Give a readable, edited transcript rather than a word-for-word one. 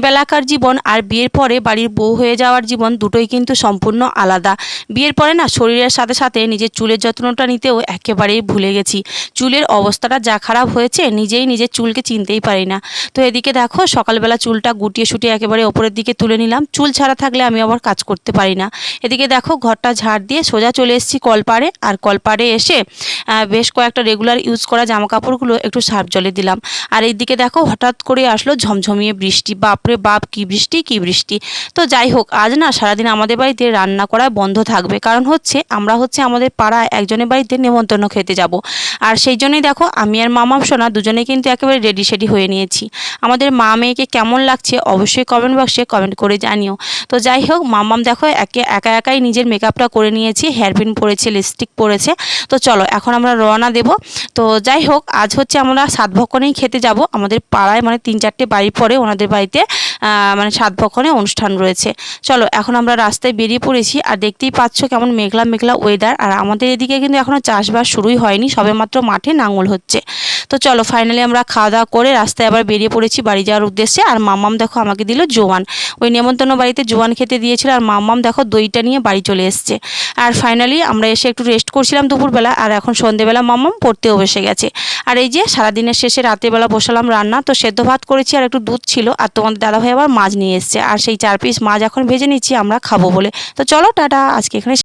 বেলাকার জীবন আর বিয়ের পরে বাড়ির বউ হয়ে যাওয়ার জীবন দুটোই কিন্তু সম্পূর্ণ আলাদা। বিয়ের পরে না শরীরের সাথে সাথে নিজের চুলের যত্নটা নিতেও একেবারেই ভুলে গেছি। চুলের অবস্থাটা যা খারাপ হয়েছে নিজেই নিজের চুলকে চিনতেই পারি না। তো এদিকে দেখো সকালবেলা চুলটা গুটিয়ে শুটিয়ে একেবারে ওপরের দিকে তুলে নিলাম। চুল ছাড়া থাকলে আমি আবার কাজ করতে পারি না। এদিকে দেখো ঘরটা ঝাড় দিয়ে সোজা চলে এসেছি কলপাড়ে, আর কলপাড়ে এসে বেশ কয়েকটা রেগুলার ইউজ করা জামা কাপড়গুলো একটু সার্ফ জলে দিলাম। আর এইদিকে দেখো হঠাৎ করে আসলো ঝমঝমিয়ে বৃষ্টি। বাপরে বাপ, কি বৃষ্টি কি বৃষ্টি! তো যাই হোক, আজ না সারাদিন আমাদের বাড়িতে রান্না করা বন্ধ থাকবে, কারণ আমরা আমাদের পাড়ায় একজনের বাড়িতে নেমন্তন্ন খেতে যাব। আর সেই জন্যই দেখো আমি আর মামাম সোনা দুজনে কিন্তু একেবারে রেডি সেডি হয়ে নিয়েছি। আমাদের মা মেয়েকে কেমন লাগছে অবশ্যই কমেন্ট বক্সে কমেন্ট করে জানিও। তো যাই হোক, মামাম দেখো একা একাই নিজের মেকআপটা করে নিয়েছি, হেয়ারপিন পরেছে, লিপস্টিক পরেছে। তো চলো এখন আমরা রওনা দেব। তো যাই হোক, আজ আমরা সাতভক্ষণেই খেতে যাব। আমাদের পাড়ায় মানে 3-4টে বাড়ি পরে ওনাদের বাড়িতে মানে সাতভক্ষণে অনুষ্ঠান রয়েছে। চলো এখন আমরা রাস্তায় বেরিয়ে পড়েছি, আর দেখতেই পাচ্ছ কেমন মেঘলা মেঘলা ওয়েদার। আর আমাদের এদিকে কিন্তু এখনও চাষবাস শুরুই হয়নি, সবেমাত্র মাঠে নাঙল হচ্ছে। তো চলো ফাইনালি আমরা খাওয়া দাওয়া করে রাস্তায় আবার বেরিয়ে পড়েছি বাড়ি যাওয়ার উদ্দেশ্যে। আর মাম্মাম দেখো আমাকে দিল জোয়ান, ওই নেমন্তন্ন বাড়িতে জোয়ান খেতে দিয়েছিল, আর মাম্মাম দেখো দইটা নিয়ে বাড়ি চলে এসছে। আর ফাইনালি আমরা এসে একটু রেস্ট করছিলাম দুপুরবেলা, আর এখন সন্ধেবেলা মাম্মাম পড়তেও বসে গেছে। আর এই যে সারাদিনের শেষে রাতেরবেলা বসালাম রান্না। তো সেদ্ধ ভাত করেছি আর একটু দুধ ছিল, আর তোমাদের দাদাভাই আবার মাছ নিয়ে এসছে, আর সেই 4 পিস মাছ এখন ভেজে নিচ্ছি আমরা খাবো বলে। তো চলো টাটা, আজকে এখানে